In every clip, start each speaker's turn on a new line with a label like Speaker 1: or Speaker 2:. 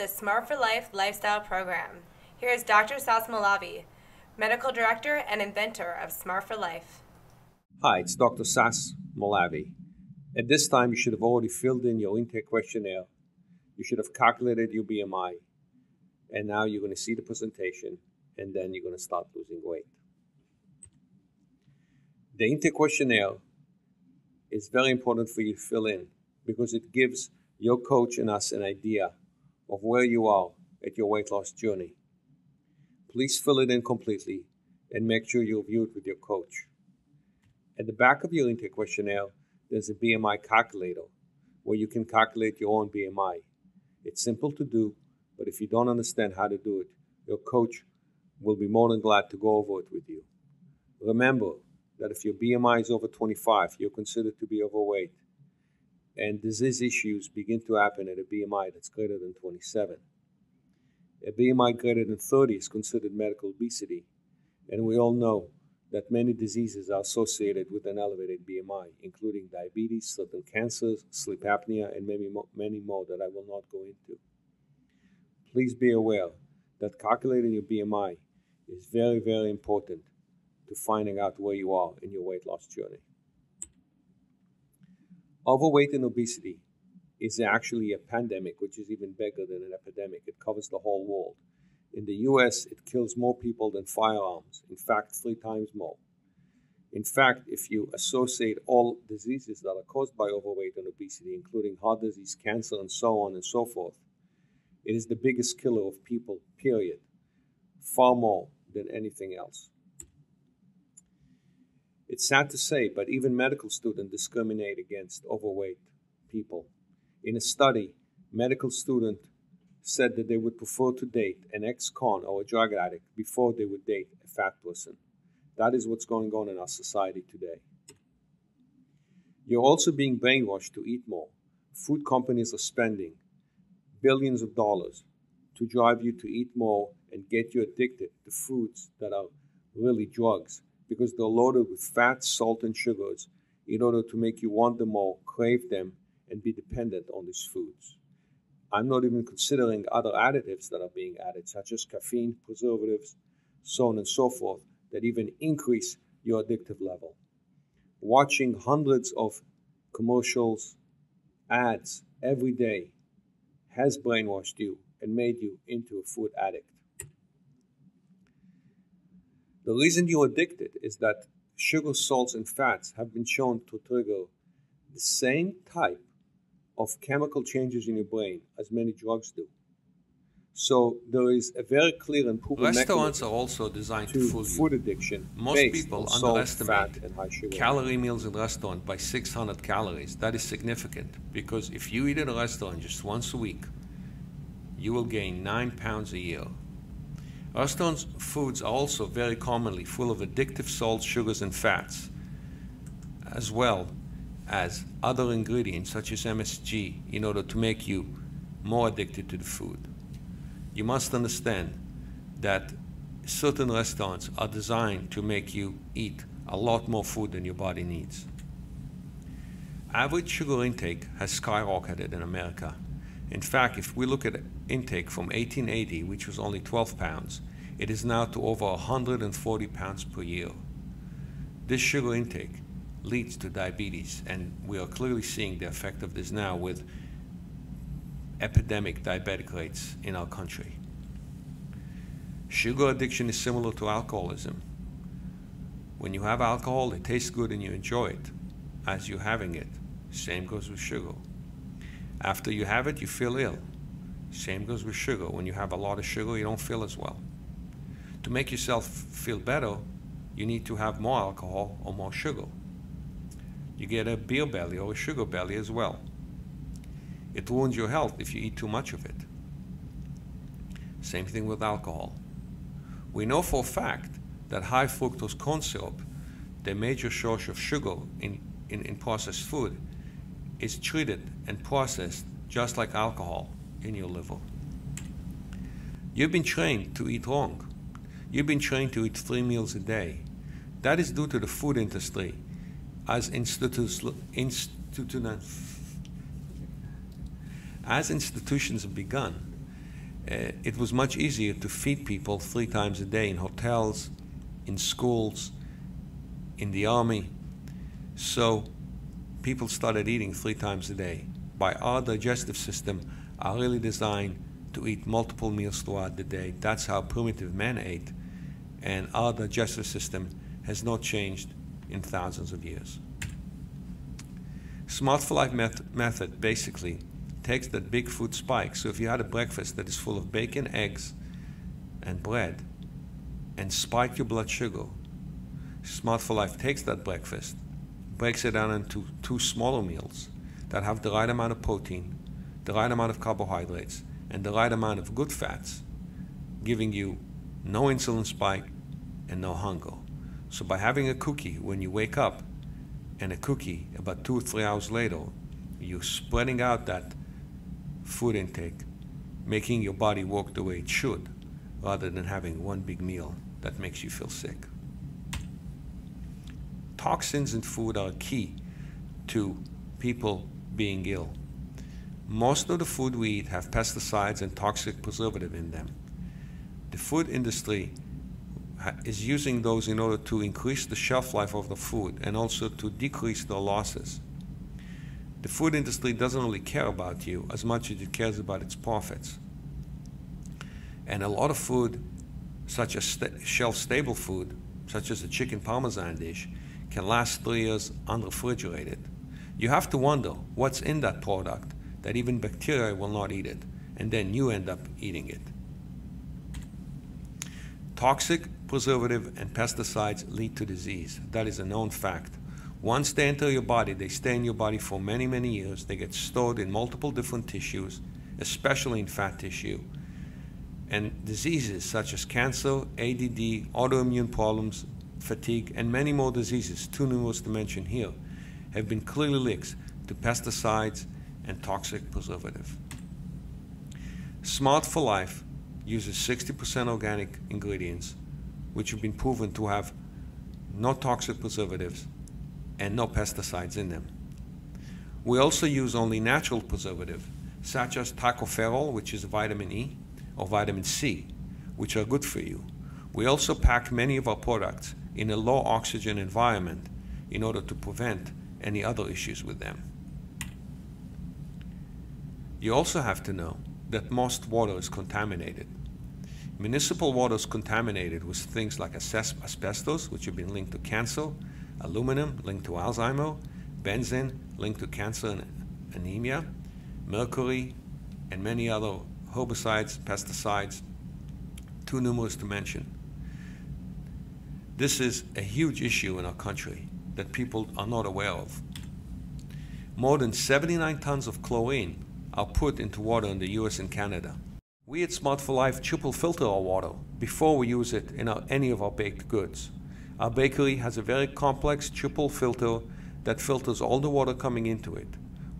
Speaker 1: the Smart for Life lifestyle program. Here is Dr. Sas Malavi, Medical Director and inventor of Smart for Life.
Speaker 2: Hi, it's Dr. Sas Malavi. At this time, you should have already filled in your intake questionnaire. You should have calculated your BMI. And now you're going to see the presentation, and then you're going to start losing weight. The intake questionnaire is very important for you to fill in because it gives your coach and us an idea of where you are at your weight loss journey. Please fill it in completely and make sure you review it with your coach. At the back of your intake questionnaire, there's a BMI calculator where you can calculate your own BMI. It's simple to do, but if you don't understand how to do it, your coach will be more than glad to go over it with you. Remember that if your BMI is over 25, you're considered to be overweight, and disease issues begin to happen at a BMI that's greater than 27. A BMI greater than 30 is considered medical obesity, and we all know that many diseases are associated with an elevated BMI, including diabetes, certain cancers, sleep apnea, and many more that I will not go into. Please be aware that calculating your BMI is very, very important to finding out where you are in your weight loss journey. Overweight and obesity is actually a pandemic, which is even bigger than an epidemic. It covers the whole world. In the US, it kills more people than firearms. In fact, 3 times more. In fact, if you associate all diseases that are caused by overweight and obesity, including heart disease, cancer, and so on and so forth, it is the biggest killer of people, period. Far more than anything else. It's sad to say, but even medical students discriminate against overweight people. In a study, medical students said that they would prefer to date an ex-con or a drug addict before they would date a fat person. That is what's going on in our society today. You're also being brainwashed to eat more. Food companies are spending billions of dollars to drive you to eat more and get you addicted to foods that are really drugs, because they're loaded with fat, salt, and sugars in order to make you want them more, crave them, and be dependent on these foods. I'm not even considering other additives that are being added, such as caffeine, preservatives, so on and so forth, that even increase your addictive level. Watching hundreds of commercials, ads every day has brainwashed you and made you into a food addict. The reason you're addicted is that sugar, salts, and fats have been shown to trigger the same type of chemical changes in your brain as many drugs do. So there is a very clear and proven
Speaker 3: Restaurants
Speaker 2: mechanism
Speaker 3: are also designed to fool
Speaker 2: food
Speaker 3: you.
Speaker 2: addiction.
Speaker 3: Most people
Speaker 2: salt,
Speaker 3: underestimate
Speaker 2: fat, and high sugar.
Speaker 3: calorie meals in restaurant by 600 calories. That is significant because if you eat at a restaurant just once a week, you will gain 9 pounds a year. Restaurant foods are also very commonly full of addictive salts, sugars, and fats, as well as other ingredients such as MSG in order to make you more addicted to the food. You must understand that certain restaurants are designed to make you eat a lot more food than your body needs. Average sugar intake has skyrocketed in America. In fact, if we look at intake from 1880, which was only 12 pounds, it is now to over 140 pounds per year. This sugar intake leads to diabetes, and we are clearly seeing the effect of this now with epidemic diabetic rates in our country. Sugar addiction is similar to alcoholism. When you have alcohol, it tastes good and you enjoy it as you're having it. Same goes with sugar. After you have it, you feel ill. Same goes with sugar. When you have a lot of sugar, you don't feel as well. To make yourself feel better, you need to have more alcohol or more sugar. You get a beer belly or a sugar belly as well. It ruins your health if you eat too much of it. Same thing with alcohol. We know for a fact that high fructose corn syrup, the major source of sugar in processed food, is treated and processed just like alcohol in your liver. You've been trained to eat wrong. You've been trained to eat 3 meals a day. That is due to the food industry as institutions have begun. it was much easier to feed people 3 times a day in hotels, in schools, in the army. So people started eating 3 times a day. By our digestive system are really designed to eat multiple meals throughout the day. That's how primitive men ate, and our digestive system has not changed in thousands of years. Smart for Life method basically takes that big food spike. So if you had a breakfast that is full of bacon, eggs, and bread, and spike your blood sugar, Smart for Life takes that breakfast, breaks it down into 2 smaller meals that have the right amount of protein, the right amount of carbohydrates, and the right amount of good fats, giving you no insulin spike and no hunger. So by having a cookie when you wake up and a cookie about 2 or 3 hours later, you're spreading out that food intake, making your body work the way it should, rather than having one big meal that makes you feel sick. Toxins in food are key to people being ill. Most of the food we eat have pesticides and toxic preservative in them. The food industry is using those in order to increase the shelf life of the food and also to decrease their losses. The food industry doesn't really care about you as much as it cares about its profits. And a lot of food, such as shelf-stable food, such as a chicken parmesan dish, can last 3 years unrefrigerated. You have to wonder what's in that product that even bacteria will not eat it, and then you end up eating it. Toxic, preservative, and pesticides lead to disease. That is a known fact. Once they enter your body, they stay in your body for many, many years. They get stored in multiple different tissues, especially in fat tissue. And diseases such as cancer, ADD, autoimmune problems, fatigue, and many more diseases, too numerous to mention here, have been clearly linked to pesticides and toxic preservative. Smart for Life uses 60% organic ingredients, which have been proven to have no toxic preservatives and no pesticides in them. We also use only natural preservative, such as tocopherol, which is vitamin E, or vitamin C, which are good for you. We also pack many of our products in a low oxygen environment in order to prevent any other issues with them. You also have to know that most water is contaminated. Municipal water is contaminated with things like asbestos, which have been linked to cancer, aluminum linked to Alzheimer, benzene linked to cancer and anemia, mercury, and many other herbicides, pesticides, too numerous to mention. This is a huge issue in our country that people are not aware of. More than 79 tons of chlorine are put into water in the US and Canada. We at Smart for Life triple filter our water before we use it in any of our baked goods. Our bakery has a very complex triple filter that filters all the water coming into it.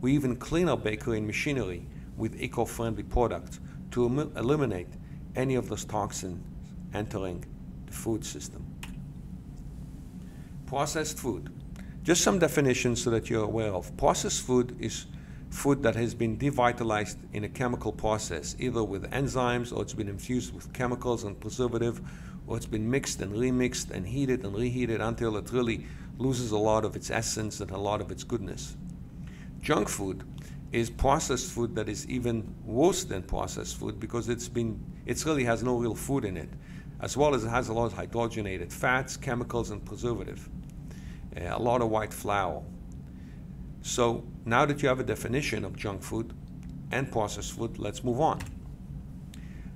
Speaker 3: We even clean our bakery and machinery with eco-friendly products to eliminate any of those toxins entering the food system. Processed food. Just some definitions so that you're aware of. Processed food is food that has been devitalized in a chemical process, either with enzymes, or it's been infused with chemicals and preservative, or it's been mixed and remixed and heated and reheated until it really loses a lot of its essence and a lot of its goodness. Junk food is processed food that is even worse than processed food because it really has no real food in it, as well as it has a lot of hydrogenated fats, chemicals, and preservative. A lot of white flour. So now that you have a definition of junk food and processed food, let's move on.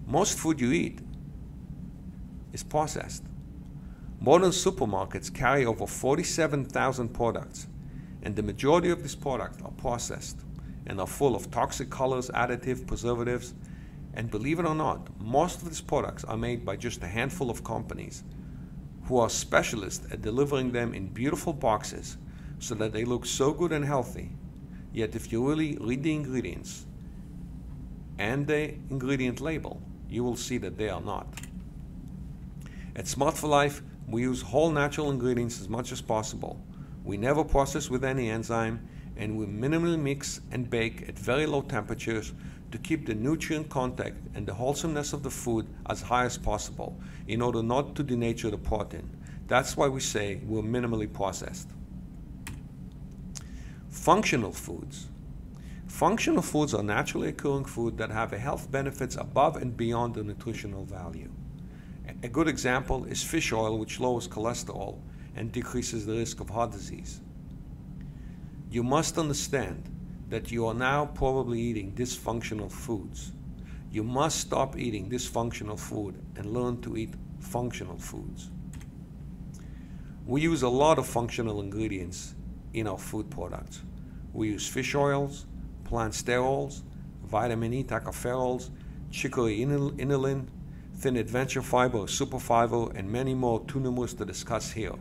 Speaker 3: Most food you eat is processed. Modern supermarkets carry over 47,000 products, and the majority of these products are processed and are full of toxic colors, additives, preservatives, and believe it or not, most of these products are made by just a handful of companies who are specialists at delivering them in beautiful boxes so that they look so good and healthy. Yet if you really read the ingredients and the ingredient label, you will see that they are not. At Smart for Life, we use whole natural ingredients as much as possible. We never process with any enzyme, and we minimally mix and bake at very low temperatures to keep the nutrient content and the wholesomeness of the food as high as possible in order not to denature the protein. That's why we say we're minimally processed. Functional foods. Functional foods are naturally occurring foods that have health benefits above and beyond the nutritional value. A good example is fish oil, which lowers cholesterol and decreases the risk of heart disease. You must understand that you are now probably eating dysfunctional foods. You must stop eating dysfunctional food and learn to eat functional foods. We use a lot of functional ingredients in our food products. We use fish oils, plant sterols, vitamin E tocopherols, chicory inulin, thin adventure fiber, superfiber, and many more too numerous to discuss here.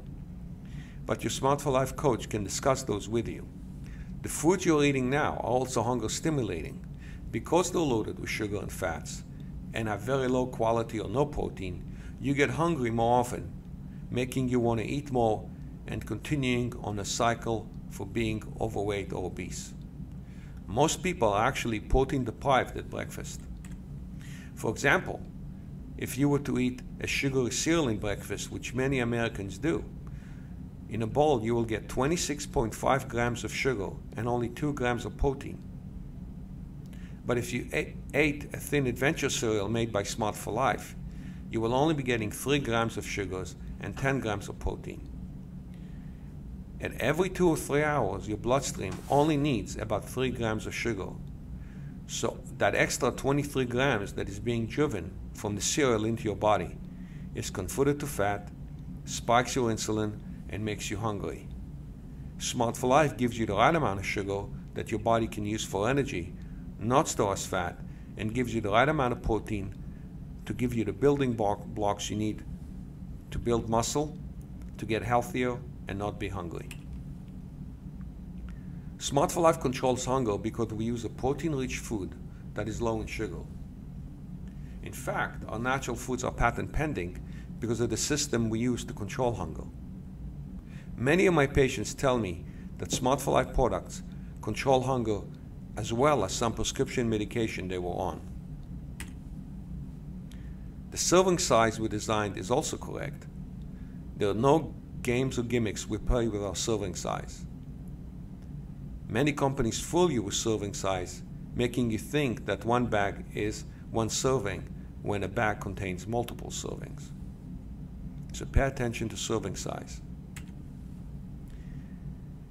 Speaker 3: But your Smart for Life coach can discuss those with you. The foods you're eating now are also hunger stimulating because they're loaded with sugar and fats and have very low quality or no protein. You get hungry more often, making you want to eat more and continuing on a cycle for being overweight or obese. Most people are actually protein deprived at breakfast. For example, if you were to eat a sugary cereal in breakfast, which many Americans do, in a bowl you will get 26.5 grams of sugar and only 2 grams of protein. But if you ate a thin adventure cereal made by Smart for Life, you will only be getting 3 grams of sugars and 10 grams of protein. At every 2 or 3 hours, your bloodstream only needs about 3 grams of sugar. So that extra 23 grams that is being driven from the cereal into your body is converted to fat, spikes your insulin, and makes you hungry. Smart for Life gives you the right amount of sugar that your body can use for energy, not store as fat, and gives you the right amount of protein to give you the building blocks you need to build muscle, to get healthier, and not be hungry. Smart for Life controls hunger because we use a protein-rich food that is low in sugar. In fact, our natural foods are patent pending because of the system we use to control hunger. Many of my patients tell me that Smart for Life products control hunger as well as some prescription medication they were on. The serving size we designed is also correct. There are no games or gimmicks we play with our serving size. Many companies fool you with serving size, making you think that one bag is one serving when a bag contains multiple servings. So pay attention to serving size.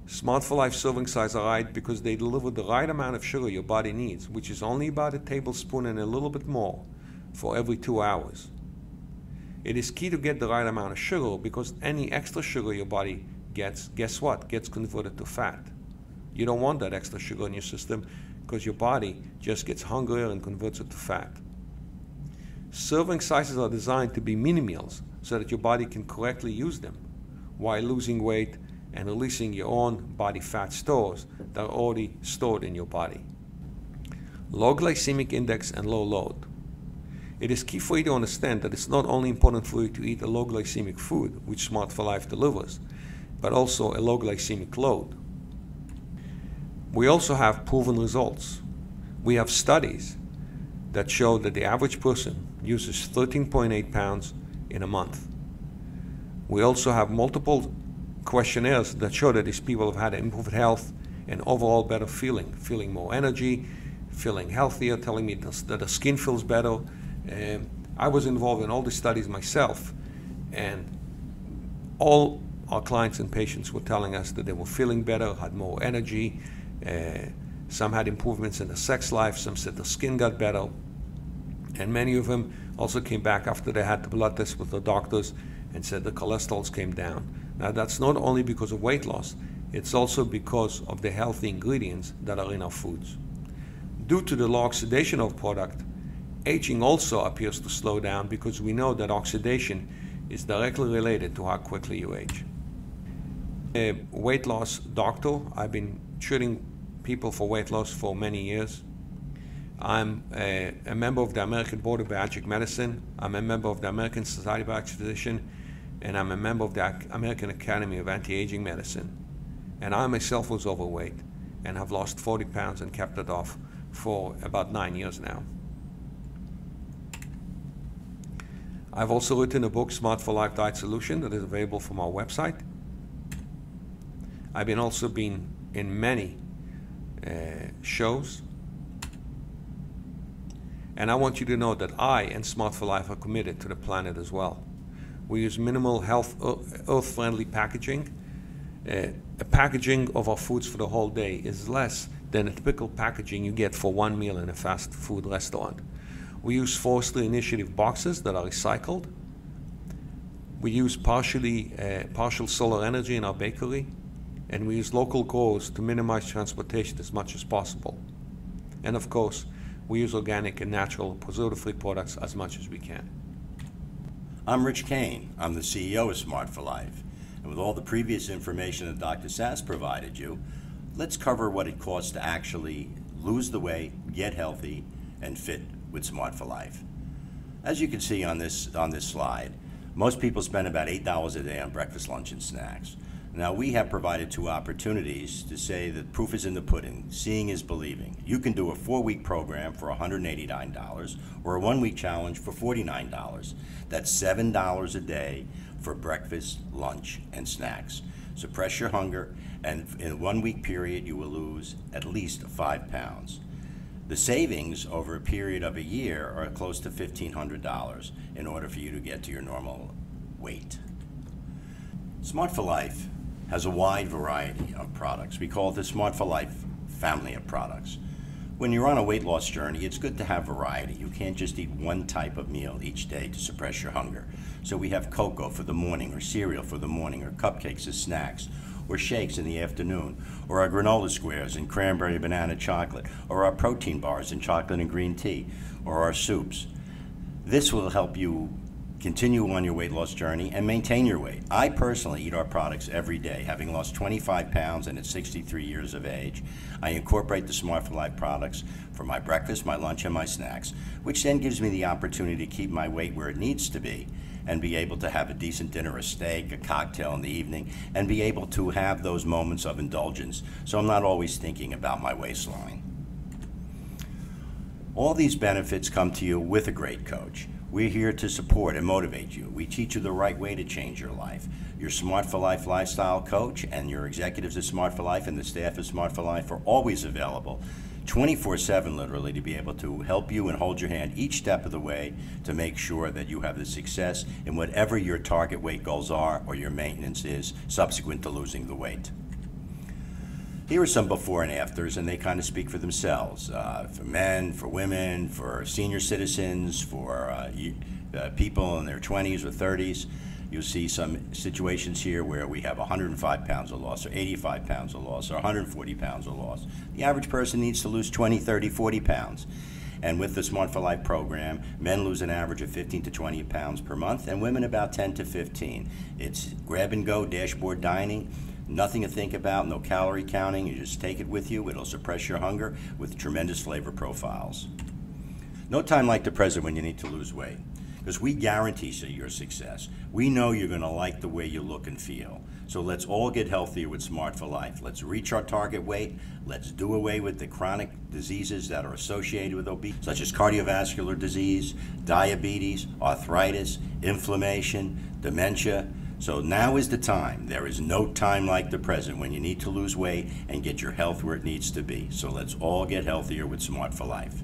Speaker 3: Smart for Life serving size are right because they deliver the right amount of sugar your body needs, which is only about a tablespoon and a little bit more for every 2 hours. It is key to get the right amount of sugar because any extra sugar your body gets, guess what? Gets converted to fat. You don't want that extra sugar in your system because your body just gets hungrier and converts it to fat. Serving sizes are designed to be mini meals so that your body can correctly use them while losing weight and releasing your own body fat stores that are already stored in your body. Low glycemic index and low load. It is key for you to understand that it's not only important for you to eat a low glycemic food, which Smart for Life delivers, but also a low glycemic load. We also have proven results. We have studies that show that the average person uses 13.8 pounds in a month. We also have multiple questionnaires that show that these people have had improved health and overall better feeling more energy, feeling healthier, telling me that the skin feels better. I was involved in all these studies myself, and all our clients and patients were telling us that they were feeling better, had more energy. Some had improvements in their sex life, some said their skin got better, and many of them also came back after they had the blood test with their doctors and said the cholesterols came down. Now that's not only because of weight loss, it's also because of the healthy ingredients that are in our foods. Due to the low oxidation of product, aging also appears to slow down because we know that oxidation is directly related to how quickly you age. A weight loss doctor. I've been treating people for weight loss for many years. I'm a member of the American Board of Bariatric Medicine. I'm a member of the American Society of Bariatric Physicians, and I'm a member of the American Academy of Anti-Aging Medicine. And I myself was overweight and have lost 40 pounds and kept it off for about 9 years now. I've also written a book, Smart for Life Diet Solution, that is available from our website. I've also been in many shows. And I want you to know that I and Smart for Life are committed to the planet as well. We use minimal earth-friendly packaging. The packaging of our foods for the whole day is less than a typical packaging you get for one meal in a fast food restaurant. We use Forestry Initiative boxes that are recycled. We use partial solar energy in our bakery. And we use local growers to minimize transportation as much as possible. And of course, we use organic and natural preservative-free products as much as we can.
Speaker 4: I'm Rich Kane. I'm the CEO of Smart for Life. And with all the previous information that Dr. Sass provided you, let's cover what it costs to actually lose the weight, get healthy, and fit with Smart for Life. As you can see on this slide, most people spend about $8 a day on breakfast, lunch, and snacks. Now, we have provided two opportunities to say that proof is in the pudding. Seeing is believing. You can do a 4-week program for $189 or a 1-week challenge for $49. That's $7 a day for breakfast, lunch, and snacks. Suppress your hunger, and in a 1-week period, you will lose at least 5 pounds. The savings over a period of a year are close to $1,500 in order for you to get to your normal weight. Smart for Life has a wide variety of products. We call it the Smart for Life family of products. When you're on a weight loss journey, it's good to have variety. You can't just eat one type of meal each day to suppress your hunger. So we have cocoa for the morning, or cereal for the morning, or cupcakes as snacks, or shakes in the afternoon, or our granola squares in cranberry banana chocolate, or our protein bars in chocolate and green tea, or our soups. This will help you continue on your weight loss journey and maintain your weight. I personally eat our products every day, having lost 25 pounds and at 63 years of age. I incorporate the Smart for Life products for my breakfast, my lunch, and my snacks, which then gives me the opportunity to keep my weight where it needs to be and be able to have a decent dinner, a steak, a cocktail in the evening, and be able to have those moments of indulgence so I'm not always thinking about my waistline. All these benefits come to you with a great coach. We're here to support and motivate you. We teach you the right way to change your life. Your Smart for Life lifestyle coach and your executives at Smart for Life and the staff at Smart for Life are always available 24/7 literally to be able to help you and hold your hand each step of the way to make sure that you have the success in whatever your target weight goals are or your maintenance is subsequent to losing the weight. Here are some before and afters, and they kind of speak for themselves. For men, for women, for senior citizens, for people in their 20s or 30s. You'll see some situations here where we have 105 pounds of loss, or 85 pounds of loss, or 140 pounds of loss. The average person needs to lose 20, 30, 40 pounds. And with the Smart for Life program, men lose an average of 15 to 20 pounds per month, and women about 10 to 15. It's grab and go dashboard dining. Nothing to think about, no calorie counting. You just take it with you. It'll suppress your hunger with tremendous flavor profiles. No time like the present when you need to lose weight, because we guarantee your success. We know you're going to like the way you look and feel. So let's all get healthier with Smart for Life. Let's reach our target weight. Let's do away with the chronic diseases that are associated with obesity, such as cardiovascular disease, diabetes, arthritis, inflammation, dementia. So now is the time. There is no time like the present when you need to lose weight and get your health where it needs to be. So let's all get healthier with Smart for Life.